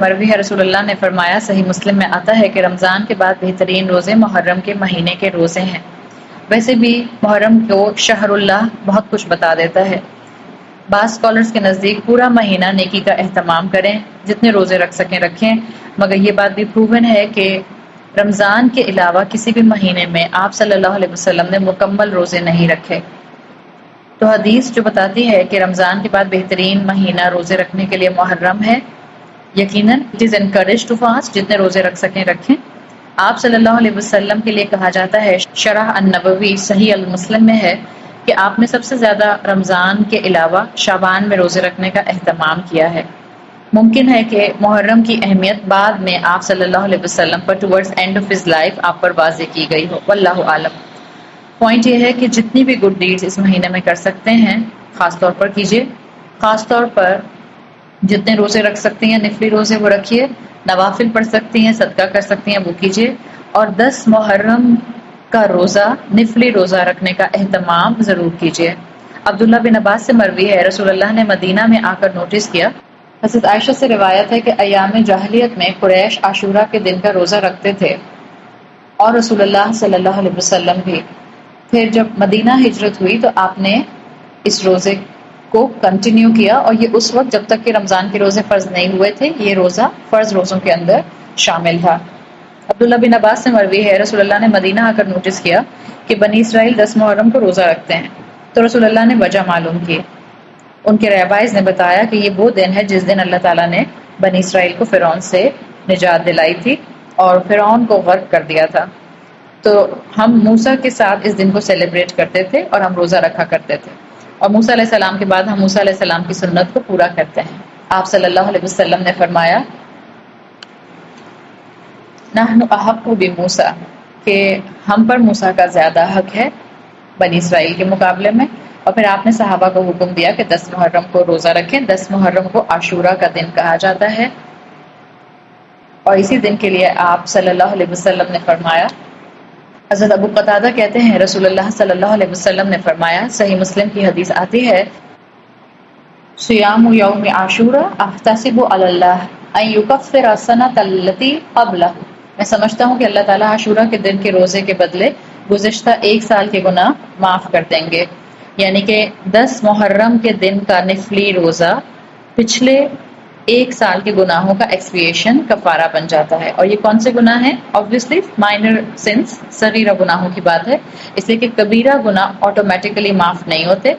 مروی ہے رسول اللہ نے فرمایا، صحیح مسلم میں آتا ہے کہ رمضان کے بعد بہترین روزے محرم کے مہینے کے روزے ہیں۔ ویسے بھی محرم کو شہر اللہ بہت کچھ بتا دیتا ہے۔ بعض اسکالرز کے نزدیک پورا مہینہ نیکی کا اہتمام کریں، جتنے روزے رکھ سکیں رکھیں، مگر یہ بات بھی پروون ہے کہ رمضان کے علاوہ کسی بھی مہینے میں آپ صلی اللہ علیہ وسلم نے مکمل روزے نہیں رکھے۔ تو حدیث جو بتاتی ہے کہ رمضان کے بعد بہترین مہینہ روزے رکھنے کے لیے محرم ہے، یقیناً it is encourage to fast, جتنے روزے رکھ سکیں رکھیں۔ آپ صلی اللہ علیہ وسلم کے لیے کہا جاتا ہے، شرح النبوی صحیح المسلم میں ہے کہ آپ نے سب سے زیادہ رمضان کے علاوہ شعبان میں روزے رکھنے کا اہتمام کیا ہے۔ ممکن ہے کہ محرم کی اہمیت بعد میں آپ صلی اللہ علیہ وسلم پر towards end of his life آپ پر واضح کی گئی ہو، واللہ عالم۔ پوائنٹ یہ ہے کہ جتنی بھی گڈ ڈیڈز اس مہینے میں کر سکتے ہیں خاص طور پر کیجیے، خاص طور پر جتنے روزے رکھ سکتی ہیں نفلی روزے وہ رکھیے، نوافل پڑھ سکتی ہیں، صدقہ کر سکتی ہیں وہ کیجیے، اور 10 محرم کا روزہ نفلی روزہ رکھنے کا اہتمام ضرور کیجیے۔ عبداللہ بن عباس سے مروی ہے، رسول اللہ نے مدینہ میں آ کر نوٹس کیا۔ حضرت عائشہ سے روایت ہے کہ ایام جاہلیت میں قریش عاشورہ کے دن کا روزہ رکھتے تھے، اور رسول اللہ صلی اللہ علیہ وسلم بھی۔ پھر جب مدینہ ہجرت ہوئی تو آپ نے اس روزے کو کنٹینیو کیا، اور یہ اس وقت جب تک کہ رمضان کے روزے فرض نہیں ہوئے تھے، یہ روزہ فرض روزوں کے اندر شامل تھا۔ عبداللہ بن عباس سے مروی ہے، رسول اللہ نے مدینہ آ کر نوٹس کیا کہ بنی اسرائیل 10 محرم کو روزہ رکھتے ہیں، تو رسول اللہ نے وجہ معلوم کی۔ ان کے ریبائز نے بتایا کہ یہ وہ دن ہے جس دن اللہ تعالیٰ نے بنی اسرائیل کو فرعون سے نجات دلائی تھی اور فرعون کو غرق کر دیا تھا، تو ہم موسیٰ کے ساتھ اس دن کو سیلیبریٹ کرتے تھے اور ہم روزہ رکھا کرتے تھے، اور موسیٰ علیہ السلام کے بعد ہم موسیٰ علیہ السلام کی سنت کو پورا کرتے ہیں۔ آپ صلی اللہ علیہ وسلم نے فرمایا، نحن احق بموسیٰ، کہ ہم پر موسیٰ کا زیادہ حق ہے بنی اسرائیل کے مقابلے میں۔ اور پھر آپ نے صحابہ کو حکم دیا کہ 10 محرم کو روزہ رکھیں۔ 10 محرم کو عاشورہ کا دن کہا جاتا ہے، اور اسی دن کے لیے آپ صلی اللہ علیہ وسلم نے فرمایا، حضرت ابو قتادہ کہتے ہیں رسول اللہ صلی اللہ علیہ وسلم نے فرمایا، صحیح مسلم کی حدیث آتی ہے، صیام یوم عاشورہ احتسب علی اللہ ان یکفر السنۃ التی قبلہ، میں سمجھتا ہوں کہ اللہ تعالیٰ عاشورہ کے دن کے روزے کے بدلے گزشتہ 1 سال کے گناہ معاف کر دیں گے، یعنی کہ 10 محرم کے دن کا نفلی روزہ پچھلے 1 سال کے گناہوں کا ایکسپیشن کفارہ بن جاتا ہے۔ اور یہ کون سے گناہ ہیں؟ obviously مائنر سنس، صغیرہ گناہوں کی بات ہے، اس لیے کہ کبیرہ گناہ آٹومیٹیکلی معاف نہیں ہوتے،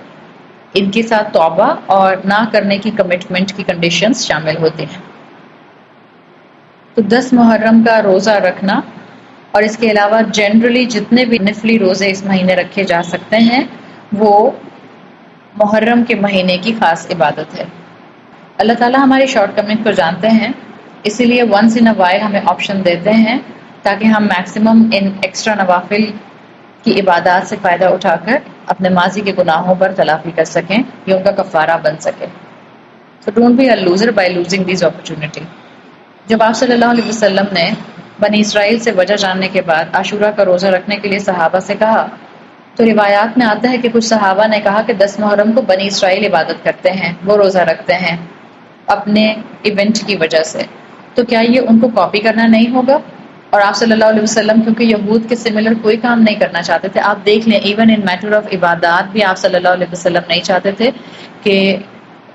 ان کے ساتھ توبہ اور نہ کرنے کی کمٹمنٹ کی کنڈیشنز شامل ہوتی ہیں۔ تو 10 محرم کا روزہ رکھنا اور اس کے علاوہ جنرلی جتنے بھی نفلی روزے اس مہینے رکھے جا سکتے ہیں وہ محرم کے مہینے کی خاص عبادت ہے۔ اللہ تعالیٰ ہماری شارٹ کمنگ کو جانتے ہیں، اسی لیے ونس ان اے وائل ہمیں آپشن دیتے ہیں تاکہ ہم میکسیمم ان ایکسٹرا نوافل کی عبادات سے فائدہ اٹھا کر اپنے ماضی کے گناہوں پر تلافی کر سکیں، یہ ان کا کفارہ بن سکے۔ So don't be a loser by losing these opportunity۔ جب آپ صلی اللہ علیہ وسلم نے بنی اسرائیل سے وجہ جاننے کے بعد عاشورہ کا روزہ رکھنے کے لیے صحابہ سے کہا، تو روایات میں آتا ہے کہ کچھ صحابہ نے کہا کہ 10 محرم کو بنی اسرائیل عبادت کرتے ہیں، وہ روزہ رکھتے ہیں اپنے ایونٹ کی وجہ سے، تو کیا یہ ان کو کاپی کرنا نہیں ہوگا؟ اور آپ صلی اللہ علیہ وسلم کیونکہ یہود کے سملر کوئی کام نہیں کرنا چاہتے تھے، آپ دیکھ لیں ایون ان میٹر آف عبادات بھی آپ صلی اللہ علیہ وسلم نہیں چاہتے تھے کہ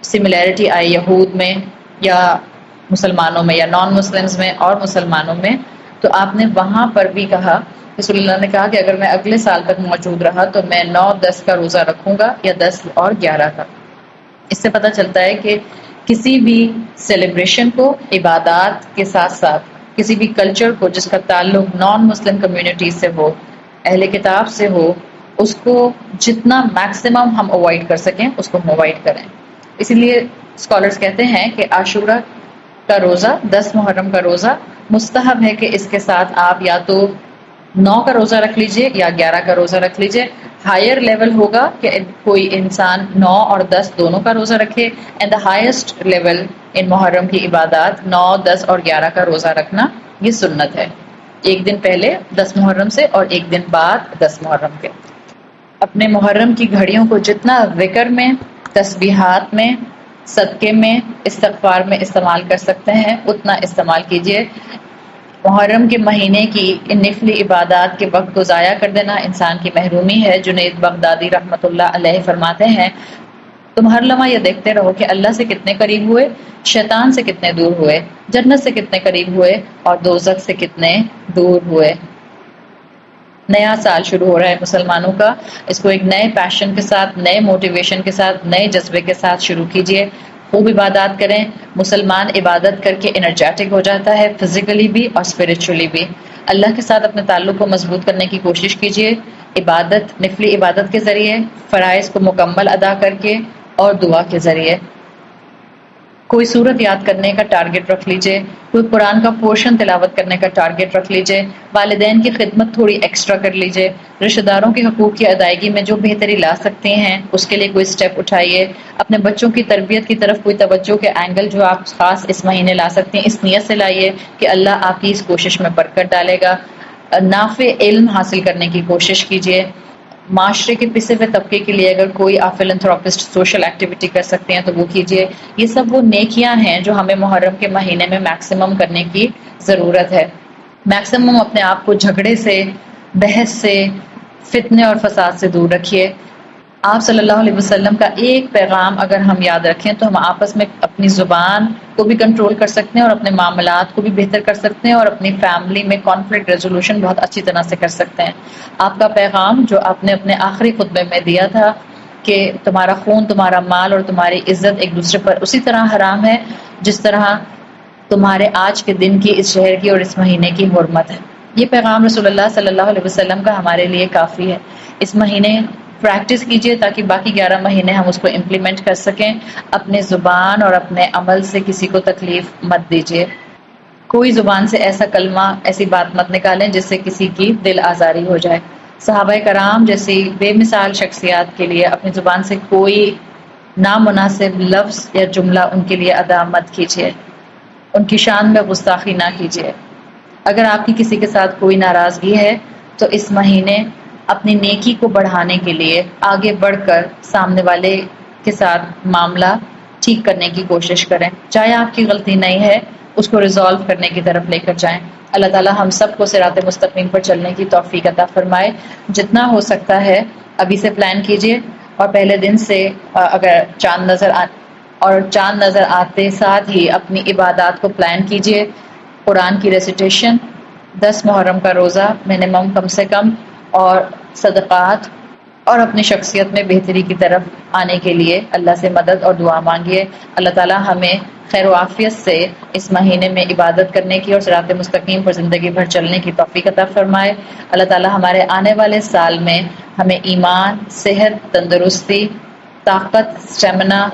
سملیرٹی آئے یہود میں یا مسلمانوں میں یا نان مسلمز میں اور مسلمانوں میں، تو آپ نے وہاں پر بھی کہا، رسول اللہ نے کہا کہ اگر میں اگلے سال تک موجود رہا تو میں 9، 10 کا روزہ رکھوں گا یا 10 اور 11 کا۔ اس سے پتہ چلتا ہے کہ کسی بھی سیلیبریشن کو عبادات کے ساتھ ساتھ کسی بھی کلچر کو جس کا تعلق نان مسلم کمیونٹی سے ہو، اہل کتاب سے ہو، اس کو جتنا میکسیمم ہم اوائڈ کر سکیں اس کو ہم اوائڈ کریں۔ اسی لیے اسکالرز کہتے ہیں کہ عاشورہ کا روزہ، 10 محرم کا روزہ مستحب ہے کہ اس کے ساتھ آپ یا تو 9 کا روزہ رکھ لیجئے یا 11 کا روزہ رکھ لیجئے۔ ہائر لیول ہوگا کہ کوئی انسان 9 اور 10 دونوں کا روزہ رکھے، اینڈ دا ہائیسٹ لیول ان محرم کی عبادات 9، 10 اور 11 کا روزہ رکھنا یہ سنت ہے، ایک دن پہلے 10 محرم سے اور ایک دن بعد 10 محرم کے۔ اپنے محرم کی گھڑیوں کو جتنا ذکر میں، تسبیحات میں صدقے میں استغفار میں استعمال کر سکتے ہیں اتنا استعمال کیجیے۔ محرم کے مہینے کی ان نفلی عبادات کے وقت کو ضائع کر دینا انسان کی محرومی ہے۔ جنید بغدادی رحمۃ اللہ علیہ فرماتے ہیں تم ہر لمحہ یہ دیکھتے رہو کہ اللہ سے کتنے قریب ہوئے، شیطان سے کتنے دور ہوئے، جنت سے کتنے قریب ہوئے اور دوزخ سے کتنے دور ہوئے۔ نیا سال شروع ہو رہا ہے مسلمانوں کا، اس کو ایک نئے پیشن کے ساتھ، نئے موٹیویشن کے ساتھ، نئے جذبے کے ساتھ شروع کیجئے۔ خوب عبادات کریں۔ مسلمان عبادت کر کے انرجیٹک ہو جاتا ہے، فزیکلی بھی اور اسپرچولی بھی۔ اللہ کے ساتھ اپنے تعلق کو مضبوط کرنے کی کوشش کیجئے، عبادت، نفلی عبادت کے ذریعے، فرائض کو مکمل ادا کر کے اور دعا کے ذریعے۔ کوئی سورت یاد کرنے کا ٹارگٹ رکھ لیجئے، کوئی قرآن کا پورشن تلاوت کرنے کا ٹارگٹ رکھ لیجئے، والدین کی خدمت تھوڑی ایکسٹرا کر لیجئے، رشتہ داروں کے حقوق کی ادائیگی میں جو بہتری لا سکتے ہیں اس کے لیے کوئی سٹیپ اٹھائیے، اپنے بچوں کی تربیت کی طرف کوئی توجہ کے اینگل جو آپ خاص اس مہینے لا سکتے ہیں اس نیت سے لائیے کہ اللہ آپ کی اس کوشش میں برکت ڈالے گا۔ نافع علم حاصل کرنے کی کوشش کیجئے۔ معاشرے کے پسے ہوئے طبقے کے لیے اگر کوئی آپ فلنتھراپسٹ سوشل ایکٹیویٹی کر سکتے ہیں تو وہ کیجئے۔ یہ سب وہ نیکیاں ہیں جو ہمیں محرم کے مہینے میں میکسیمم کرنے کی ضرورت ہے۔ میکسیمم اپنے آپ کو جھگڑے سے، بحث سے، فتنے اور فساد سے دور رکھیے۔ آپ صلی اللہ علیہ وسلم کا ایک پیغام اگر ہم یاد رکھیں تو ہم آپس میں اپنی زبان کو بھی کنٹرول کر سکتے ہیں اور اپنے معاملات کو بھی بہتر کر سکتے ہیں اور اپنی فیملی میں کانفلکٹ ریزولوشن بہت اچھی طرح سے کر سکتے ہیں۔ آپ کا پیغام جو آپ نے اپنے آخری خطبے میں دیا تھا کہ تمہارا خون، تمہارا مال اور تمہاری عزت ایک دوسرے پر اسی طرح حرام ہے جس طرح تمہارے آج کے دن کی، اس شہر کی اور اس مہینے کی حرمت ہے، یہ پیغام رسول اللہ صلی اللہ علیہ وسلم کا ہمارے لیے کافی ہے۔ اس مہینے پریکٹس کیجئے تاکہ باقی 11 مہینے ہم اس کو امپلیمنٹ کر سکیں۔ اپنے زبان اور اپنے عمل سے کسی کو تکلیف مت دیجئے۔ کوئی زبان سے ایسا کلمہ، ایسی بات مت نکالیں جس سے کسی کی دل آزاری ہو جائے۔ صحابہ کرام جیسی بے مثال شخصیات کے لیے اپنی زبان سے کوئی نامناسب لفظ یا جملہ ان کے لیے ادا مت کیجیے، ان کی شان میں گستاخی نہ کیجیے۔ اگر آپ کی کسی کے ساتھ کوئی ناراضگی ہے تو اس مہینے اپنی نیکی کو بڑھانے کے لیے آگے بڑھ کر سامنے والے کے ساتھ معاملہ ٹھیک کرنے کی کوشش کریں، چاہے آپ کی غلطی نہیں ہے اس کو ریزالو کرنے کی طرف لے کر جائیں۔ اللہ تعالی ہم سب کو صراط مستقیم پر چلنے کی توفیق عطا فرمائے۔ جتنا ہو سکتا ہے ابھی سے پلان کیجئے اور پہلے دن سے اگر چاند نظر آتے ساتھ ہی اپنی عبادات کو پلان کیجئے۔ قرآن کی ریسیٹیشن، 10 محرم کا روزہ منیمم کم سے کم، اور صدقات، اور اپنی شخصیت میں بہتری کی طرف آنے کے لیے اللہ سے مدد اور دعا مانگیے۔ اللہ تعالی ہمیں خیر و عافیت سے اس مہینے میں عبادت کرنے کی اور صراط مستقیم پر زندگی بھر چلنے کی توفیق عطا فرمائے۔ اللہ تعالی ہمارے آنے والے سال میں ہمیں ایمان، صحت، تندرستی، طاقت، اسٹیمنا،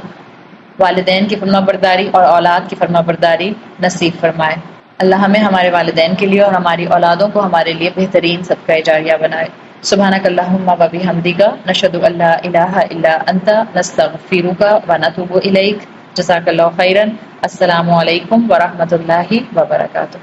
والدین کی فرما برداری اور اولاد کی فرما برداری نصیب فرمائے۔ اللہ ہمیں ہمارے والدین کے لیے اور ہماری اولادوں کو ہمارے لیے بہترین صدقہ جاریہ بنائے۔ سبحانک اللہم و بحمدک، نشہد ان لا الہ الا انت، نستغفرک و نتوب الیک۔ جزاک اللہ خیرا۔ السلام علیکم ورحمۃ اللہ وبرکاتہ۔